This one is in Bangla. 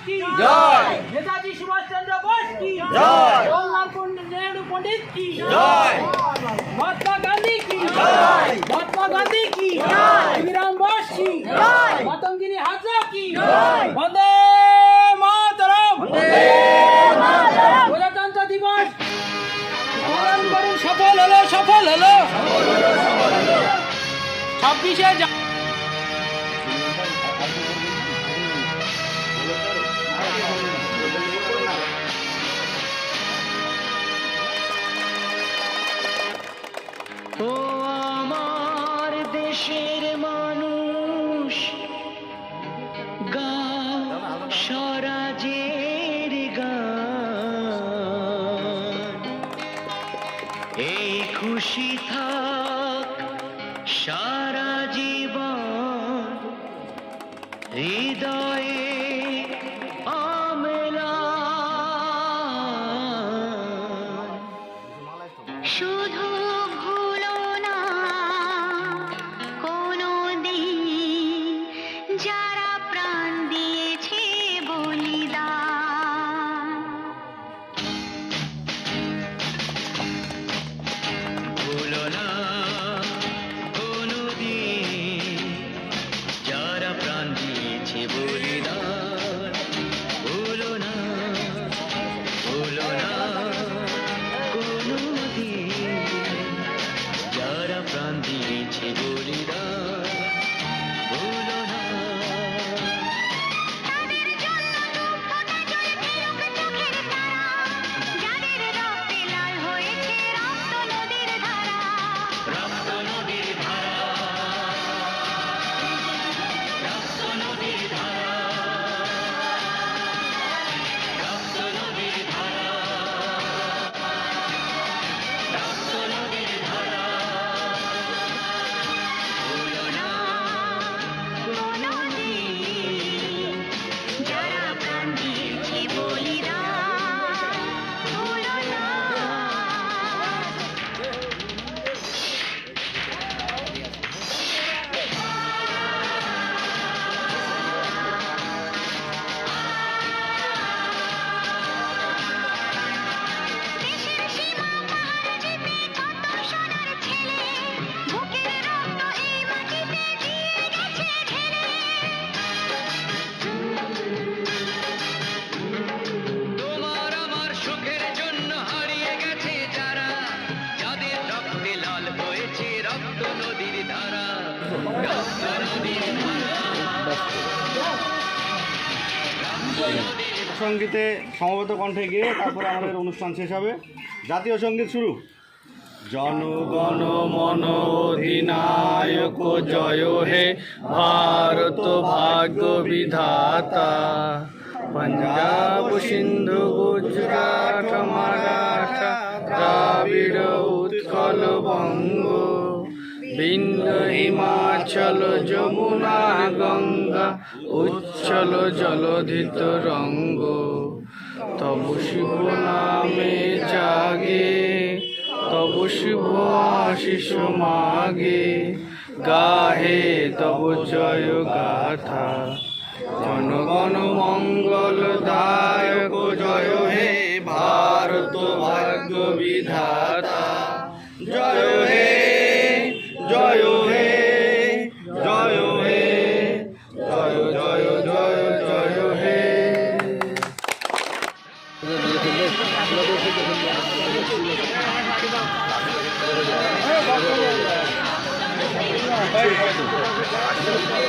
की जय। नेताजी सुभाष चंद्र बोस की जय। जवाहरलाल नेहरू पंडित की जय। महात्मा गांधी की जय। महात्मा गांधी की जय। बिराम बोस की जय। मातंगिनी हाजरा की जय। वंदे मातरम। প্রজাতন্ত্র দিবস পালন করুন, সফল হলো 26শে ও আমার দেশের মানুষ, গা স্বরাজের গান, এই খুশি থাক সারা জীবন হৃদয়ে অম্লান। শুধু ভুলো না কোনো দিন যারা প্রাণ দিয়েছে বলিদান। ভুলো না কোনো দিন যারা প্রাণ দিয়েছে বলিদান। ভুলো না কোনো দিন যারা প্রাণ দিয়েছে বলিদান। ভুলো না। তাদের জন্য দু ফোঁটা জল ঝিনুক চোখের তারা, যাদের রক্তে লাল হয়েছে রক্ত নদীর ধারা। রক্ত নদীর ধারা, রক্ত নদীর ধারা, রক্ত নদীর ধারা, রক্ত নদীর ধারা। ভুলো না কোনো দিন যারা প্রাণ দিয়েছে বলিদান। ভুলো না। দেশের সীমা পাহাড় যেতে কত সোনার ছেলে, বুকের রক্ত এই মাটিতে দিয়ে গেছে ঢেলে। তোমার আমার সুখের জন্য হারিয়ে গেছে যারা, যাদের রক্তে লাল হয়েছে রক্ত নদীর ধারা। রক্ত নদীর ধারা, সঙ্গীতে সমবেত কণ্ঠে গিয়ে তারপরে আমাদের অনুষ্ঠান শেষ হবে। জাতীয় সঙ্গীত শুরু। জনগণ মন অধিনায়ক জয় হে ভারত ভাগ্য বিধাতা, পঞ্জাব সিন্ধু গুজরাট মারাঠা দ্রাবিড় উৎকল বঙ্গ, বিন্ধ্য হিমাচল যমুনা গঙ্গা উচ্ছল জলধিত রঙ্গ, তব শিব নামে জাগে তব শুভ আশিস মাগে, গাহে তব জয় গাথা, জনগণ মঙ্গল দায়ক জয় হে ভারত ভাগ্য বিধাতা, জয় হে জয় হে জয় হে জয় জয় জয় জয় হে। কি